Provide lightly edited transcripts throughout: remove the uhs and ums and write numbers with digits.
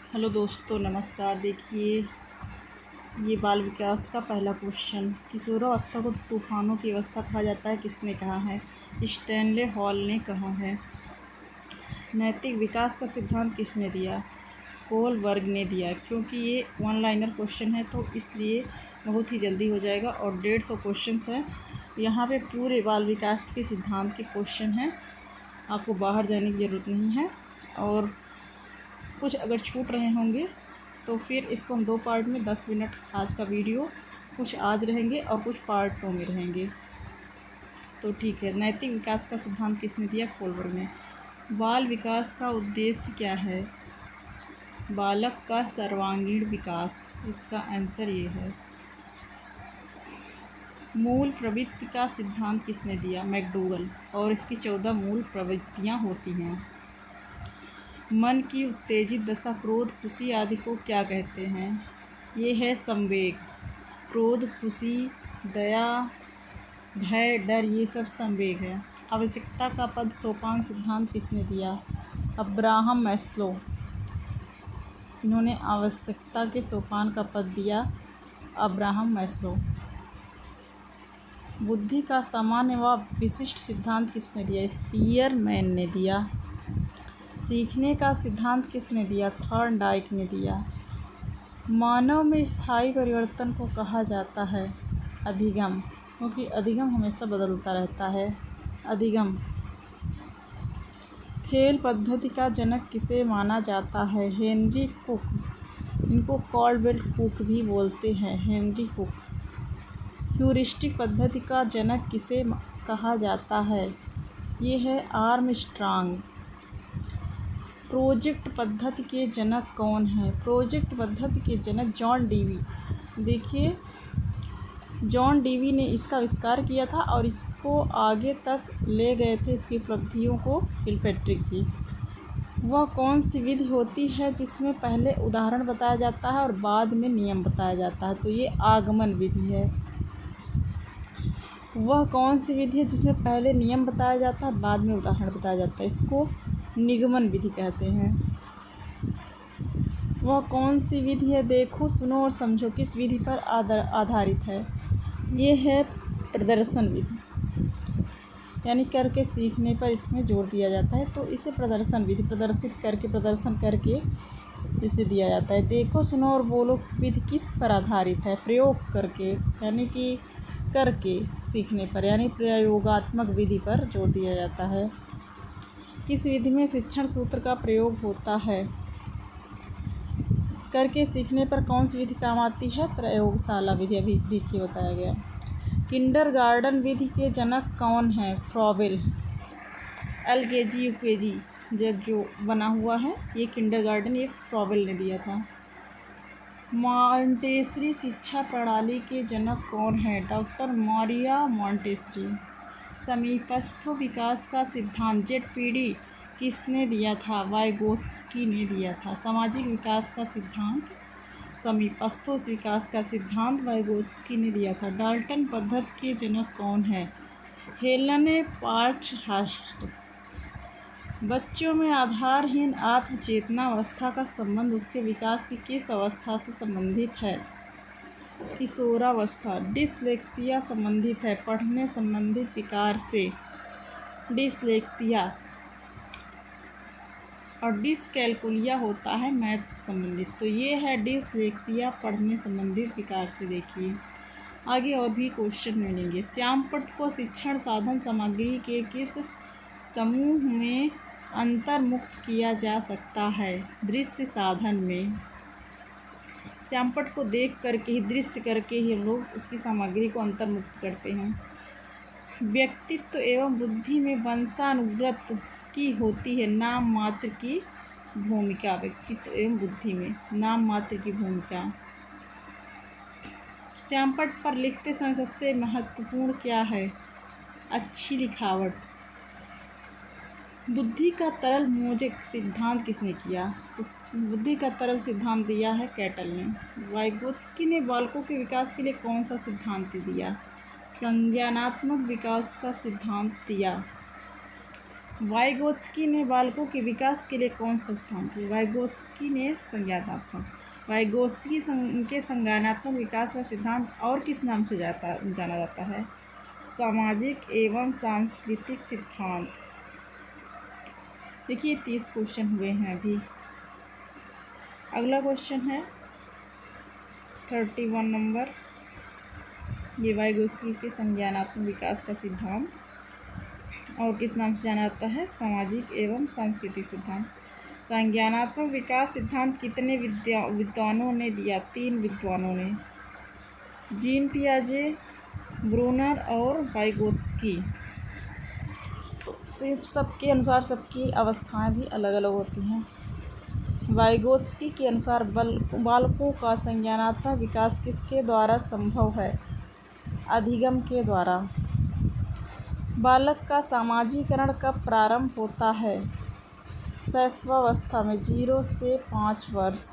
Hello दोस्तों, नमस्कार। देखिए, ये बाल विकास का पहला क्वेश्चन। किशोरावस्था को तूफानों की अवस्था कहा जाता है, किसने कहा है? स्टैनले हॉल ने कहा है। नैतिक विकास का सिद्धांत किसने दिया? कोलबर्ग ने दिया। क्योंकि ये वन लाइनर क्वेश्चन है तो इसलिए बहुत ही जल्दी हो जाएगा और 150 क्वेश्चन है। यहाँ पे पूरे बाल विकास के सिद्धांत के क्वेश्चन हैं, आपको बाहर जाने की ज़रूरत नहीं है। और कुछ अगर छूट रहे होंगे तो फिर इसको हम 2 पार्ट में 10 मिनट आज का वीडियो, कुछ आज रहेंगे और कुछ पार्ट 2 में रहेंगे। तो ठीक है। नैतिक विकास का सिद्धांत किसने दिया? कोलबर्ग ने। बाल विकास का उद्देश्य क्या है? बालक का सर्वांगीण विकास। इसका आंसर ये है। मूल प्रवृत्ति का सिद्धांत किसने दिया? मैकडूगल। और इसकी 14 मूल प्रवृत्तियाँ होती हैं। मन की उत्तेजित दशा क्रोध, खुशी आदि को क्या कहते हैं? ये है संवेग। क्रोध, खुशी, दया, भय, डर, ये सब संवेग है। आवश्यकता का पद सोपान सिद्धांत किसने दिया? Abraham Maslow. इन्होंने आवश्यकता के सोपान का पद दिया, अब्राहम मैस्लो। बुद्धि का सामान्य व विशिष्ट सिद्धांत किसने दिया? स्पीयरमैन ने दिया। सीखने का सिद्धांत किसने दिया? थॉर्नडाइक ने दिया। मानव में स्थायी परिवर्तन को कहा जाता है अधिगम, क्योंकि अधिगम हमेशा बदलता रहता है। अधिगम। खेल पद्धति का जनक किसे माना जाता है? Henry cook. इनको कॉल्डवेल कुक भी बोलते हैं, हेनरी कुक। ह्यूरिस्टिक पद्धति का जनक किसे कहा जाता है? ये है आर्मस्ट्रांग। प्रोजेक्ट पद्धति के जनक कौन है? प्रोजेक्ट पद्धति के जनक जॉन डीवी। देखिए, जॉन डीवी ने इसका आविष्कार किया था और इसको आगे तक ले गए थे, इसकी उपलब्धियों को, किलपैट्रिक जी। वह कौन सी विधि होती है जिसमें पहले उदाहरण बताया जाता है और बाद में नियम बताया जाता है? तो ये आगमन विधि है। वह कौन सी विधि है जिसमें पहले नियम बताया जाता है, बाद में उदाहरण बताया जाता है? इसको निगमन विधि कहते हैं। वह कौन सी विधि है? देखो, सुनो और समझो किस विधि पर आधारित है? ये है प्रदर्शन विधि, यानी करके सीखने पर इसमें जोर दिया जाता है, तो इसे प्रदर्शन विधि, प्रदर्शित करके, प्रदर्शन करके इसे दिया जाता है। देखो, सुनो और बोलो विधि किस पर आधारित है? प्रयोग करके, यानी कि करके सीखने पर, यानी प्रयोगात्मक विधि पर जोर दिया जाता है। किस विधि में शिक्षण सूत्र का प्रयोग होता है? करके सीखने पर कौन सी विधि काम आती है? प्रयोगशाला विधि। अभी देखिए बताया गया। किंडरगार्टन विधि के जनक कौन है? फ्रॉबेल। LKG UKG जब जो बना हुआ है ये किंडरगार्टन, ये फ्रॉबेल ने दिया था। मॉन्टेसरी शिक्षा प्रणाली के जनक कौन है? Doctor Maria Montessori. समीपस्थ विकास का सिद्धांत ZPD किसने दिया था? वाइगोत्स्की ने दिया था। सामाजिक विकास का सिद्धांत, समीपस्थ विकास का सिद्धांत वाइगोत्स्की ने दिया था। डाल्टन पद्धति के जनक कौन है? Helen Parkhurst. बच्चों में आधारहीन आत्मचेतनावस्था का संबंध उसके विकास की किस अवस्था से संबंधित है? किशोरावस्था। डिसलेक्सिया संबंधित है पढ़ने संबंधित विकार से, डिसलेक्सिया। और डिसकैलकुलिया होता है मैथ से संबंधित, तो ये है डिसलेक्सिया, पढ़ने संबंधित विकार से। देखिए आगे और भी क्वेश्चन मिलेंगे। श्यामपट्ट को शिक्षण साधन सामग्री के किस समूह में अंतर्मुक्त किया जा सकता है? दृश्य साधन में। श्यामपट्ट को देख करके ही, दृश्य करके ही हम लोग उसकी सामग्री को अंतर्मुक्त करते हैं। व्यक्तित्व एवं बुद्धि में वंशानुगत की होती है नाम मात्र की भूमिका। व्यक्तित्व एवं बुद्धि में नाम मात्र की भूमिका। श्यामपट्ट पर लिखते समय सबसे महत्वपूर्ण क्या है? अच्छी लिखावट। बुद्धि का तरल मोजेक सिद्धांत किसने किया? तो बुद्धि का तरल सिद्धांत दिया है कैटल ने। वाइगोत्स्की ने बालकों के विकास के लिए कौन सा सिद्धांत दिया? संज्ञानात्मक विकास का सिद्धांत दिया। वाइगोत्स्की ने बालकों के विकास के लिए कौन सा सिद्धांत दिया? वाइगोत्स्की ने संज्ञानात्मक वाइगोत्स्की के संज्ञानात्मक विकास का सिद्धांत और किस नाम से जाना जाता है? सामाजिक एवं सांस्कृतिक सिद्धांत। देखिए 30 क्वेश्चन हुए हैं अभी। अगला क्वेश्चन है 31 नंबर। ये वाइगोत्स्की के संज्ञानात्मक विकास का सिद्धांत और किस नाम से जाना जाता है? सामाजिक एवं सांस्कृतिक सिद्धांत। संज्ञानात्मक विकास सिद्धांत कितने विद्वानों ने दिया? 3 विद्वानों ने, जीन पियाजे, ब्रूनर और वाइगोत्स्की। तो सिर्फ सबके अनुसार सबकी अवस्थाएं भी अलग अलग होती हैं। वाइगोत्स्की के अनुसार बालकों का संज्ञानात्मक विकास किसके द्वारा संभव है? अधिगम के द्वारा। बालक का सामाजिकरण कब प्रारंभ होता है? शैशवावस्था में, 0 से 5 वर्ष।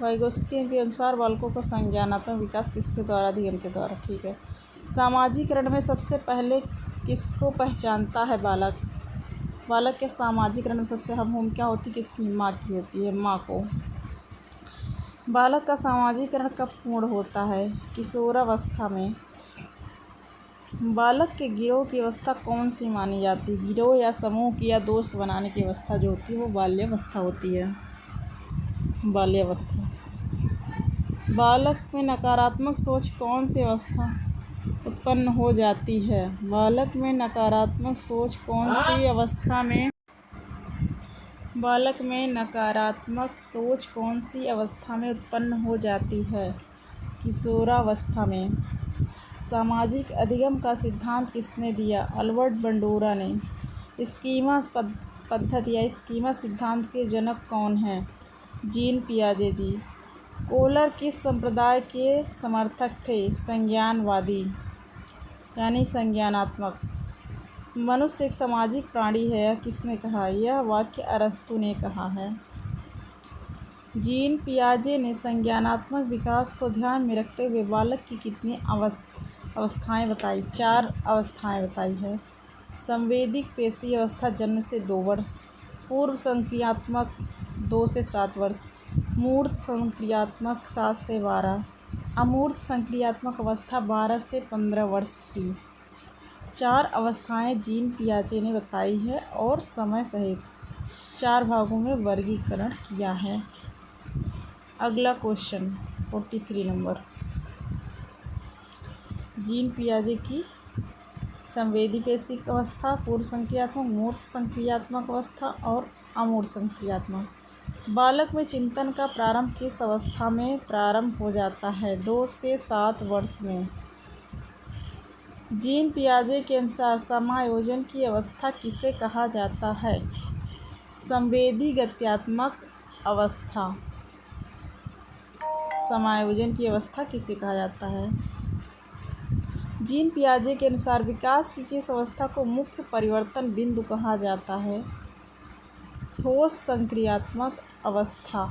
वाइगोत्स्की के अनुसार बालकों का संज्ञानात्मक विकास किसके द्वारा? अधिगम के द्वारा। ठीक है। सामाजिकरण में सबसे पहले किसको पहचानता है बालक? बालक के सामाजिकरण में सबसे अहम भूमिका होती है किसकी? माँ की होती है, माँ को। बालक का सामाजिकरण कब पूर्ण होता है? किशोरावस्था में। बालक के गिरोह की अवस्था कौन सी मानी जाती है? गिरोह या समूह की या दोस्त बनाने की अवस्था जो होती है वो बाल्यावस्था होती है। बाल्यावस्था। बालक में नकारात्मक सोच कौन सी अवस्था उत्पन्न हो जाती है? बालक में नकारात्मक सोच कौन सी अवस्था में बालक में नकारात्मक सोच कौन सी अवस्था में उत्पन्न हो जाती है? किशोरावस्था में। सामाजिक अधिगम का सिद्धांत किसने दिया? अल्बर्ट बंडोरा ने। स्कीमा पद्धति या स्कीमा सिद्धांत के जनक कौन हैं? जीन पियाजे जी। कोलर किस संप्रदाय के समर्थक थे? संज्ञानवादी यानी संज्ञानात्मक। मनुष्य एक सामाजिक प्राणी है, यह किसने कहा? यह वाक्य अरस्तु ने कहा है। जीन पियाजे ने संज्ञानात्मक विकास को ध्यान में रखते हुए बालक की कितनी अवस्थाएं बताई? 4 अवस्थाएं बताई है। संवेदिक पेशी अवस्था जन्म से 2 वर्ष, पूर्व संक्रियात्मक 2 से 7 वर्ष, मूर्त संक्रियात्मक 7 से 12, अमूर्त संक्रियात्मक अवस्था 12 से 15 वर्ष की। 4 अवस्थाएं जीन पियाजे ने बताई है और समय सहित 4 भागों में वर्गीकरण किया है। अगला क्वेश्चन 43 नंबर। जीन पियाजे की संवेदी पेशी अवस्था, पूर्व संक्रियात्मक, मूर्त संक्रियात्मक अवस्था और अमूर्त संक्रियात्मक। बालक में चिंतन का प्रारंभ किस अवस्था में प्रारंभ हो जाता है? 2 से 7 वर्ष में। जीन पियाजे के अनुसार समायोजन की अवस्था किसे कहा जाता है? संवेदी गत्यात्मक अवस्था। समायोजन की अवस्था किसे कहा जाता है? जीन पियाजे के अनुसार विकास की किस अवस्था को मुख्य परिवर्तन बिंदु कहा जाता है? ठोस संक्रियात्मक अवस्था।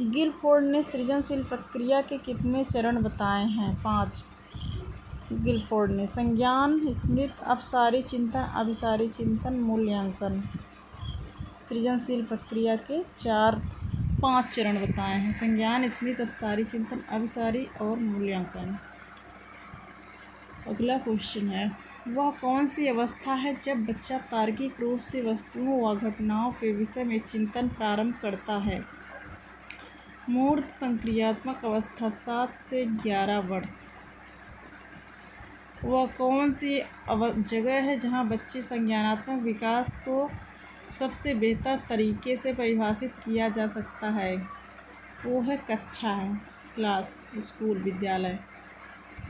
गिलफोर्ड ने सृजनशील प्रक्रिया के कितने चरण बताए हैं? 5। गिलफोर्ड ने संज्ञान, स्मृति, अपसारी चिंतन, अभिसारी चिंतन, मूल्यांकन। सृजनशील प्रक्रिया के 5 चरण बताए हैं। संज्ञान, स्मृति, अपसारी चिंतन, अभिसारी और मूल्यांकन। अगला क्वेश्चन है, वह कौन सी अवस्था है जब बच्चा तार्किक रूप से वस्तुओं व घटनाओं के विषय में चिंतन प्रारंभ करता है? मूर्त संक्रियात्मक अवस्था 7 से 11 वर्ष। वह कौन सी जगह है जहाँ बच्चे संज्ञानात्मक विकास को सबसे बेहतर तरीके से परिभाषित किया जा सकता है? वो है कक्षा, क्लास, स्कूल, विद्यालय।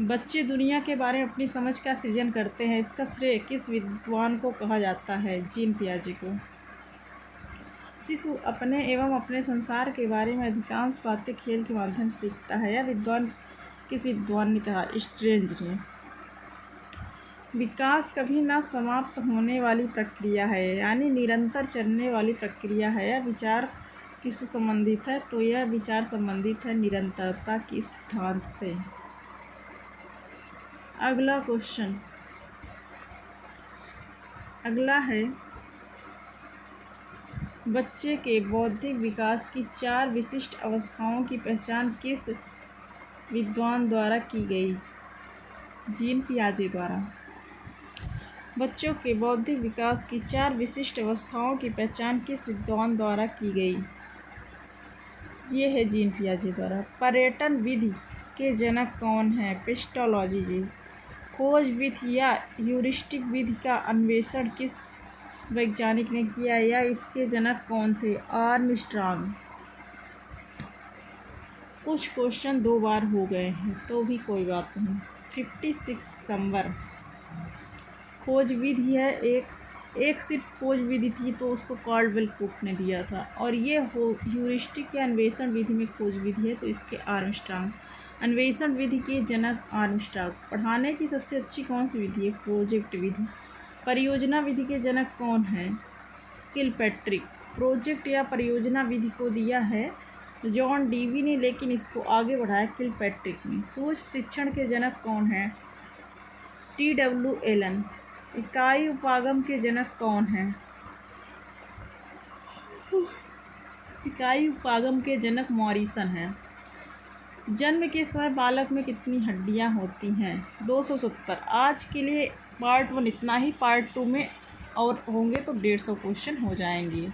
बच्चे दुनिया के बारे में अपनी समझ का सृजन करते हैं, इसका श्रेय किस विद्वान को कहा जाता है? जीन पियाजे को। शिशु अपने एवं अपने संसार के बारे में अधिकांश बातें खेल के माध्यम से सीखता है। यह विद्वान किस विद्वान ने कहा? स्ट्रेंज ने। विकास कभी न समाप्त होने वाली प्रक्रिया है, यानी निरंतर चलने वाली प्रक्रिया है। यह विचार किससे संबंधित है? तो यह विचार संबंधित है निरंतरता के सिद्धांत से। अगला क्वेश्चन, अगला है, बच्चे के बौद्धिक विकास की 4 विशिष्ट अवस्थाओं की पहचान किस विद्वान द्वारा की गई? जीन पियाजे द्वारा। बच्चों के बौद्धिक विकास की 4 विशिष्ट अवस्थाओं की पहचान किस विद्वान द्वारा की गई? ये है जीन पियाजे द्वारा। पर्यटन विधि के जनक कौन है? पिस्टोलॉजी जी। खोज विधि या ह्यूरिस्टिक विधि का अन्वेषण किस वैज्ञानिक ने किया या इसके जनक कौन थे? आर्मस्ट्रांग। कुछ क्वेश्चन 2 बार हो गए हैं तो भी कोई बात नहीं। 56 नंबर खोज विधि है। एक सिर्फ खोज विधि थी तो उसको कार्लवेल कुक ने दिया था, और ये ह्यूरिस्टिक या अन्वेषण विधि में खोज विधि है तो इसके आर्मस्ट्रांग। अन्वेषण विधि के जनक आर्मस्ट्रांग। पढ़ाने की सबसे अच्छी कौन सी विधि है? प्रोजेक्ट विधि। परियोजना विधि के जनक कौन है? किलपैट्रिक। प्रोजेक्ट या परियोजना विधि को दिया है जॉन डीवी ने, लेकिन इसको आगे बढ़ाया किलपैट्रिक ने। सूक्ष्म शिक्षण के जनक कौन है? TW Allen. इकाई उपागम के जनक कौन है? इकाई उपागम के जनक मॉरिसन हैं। जन्म के समय बालक में कितनी हड्डियां होती हैं? 270। आज के लिए पार्ट 1 इतना ही। पार्ट 2 में और होंगे तो 150 क्वेश्चन हो जाएंगे।